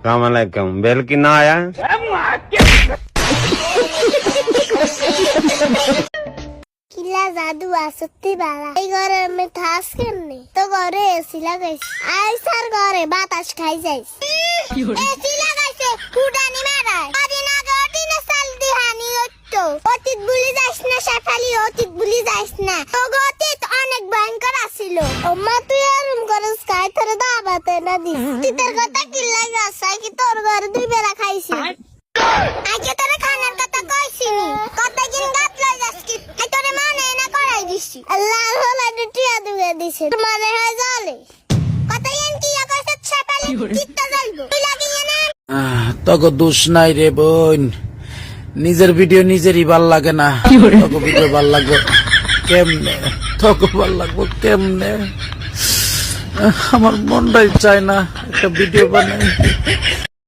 अस्सलामुअलैकुम बेल की ना आया কিলা জাদু আসতে বাড়া এই ঘরে আমি থাস কেমনে তো ঘরে এসি লাগাইছি আই স্যার ঘরে বাতাস খাই যাইস এসি লাগাইছে ফুডানি মারায় কদিন আগে অটিনে সাল দিহানি হতো অতীত ভুলি যাস না শেফালি অতীত ভুলি যাস না তো অতীত অনেক ভয়ঙ্কর আছিল ওমা তুই আরম করস খাই তোর দাবাতে না দিস তুই তোর কথা কিল্লা যাস কি তোর ঘরে দুই বেলা খাইছি আজকে তোর খানার কথা কইছিনি কতদিন গাত লই যাসকি আই তোরে মানে না করাই দিছি আল্লাহ হলা দুটিয়া দুগে দিছে মানে হয় জলে কতদিন কি কইছ ছাপালি কিত্তা যাইবো তুই লাগিয়ে না তোকে দোষ নাই রে বোন নিজের ভিডিও নিজেরই ভাল লাগে না তোকে ভিডিও ভাল লাগবে কেমনে তোকে ভাল লাগবে কেমনে আমার মনটাই চায় না একটা ভিডিও বানাই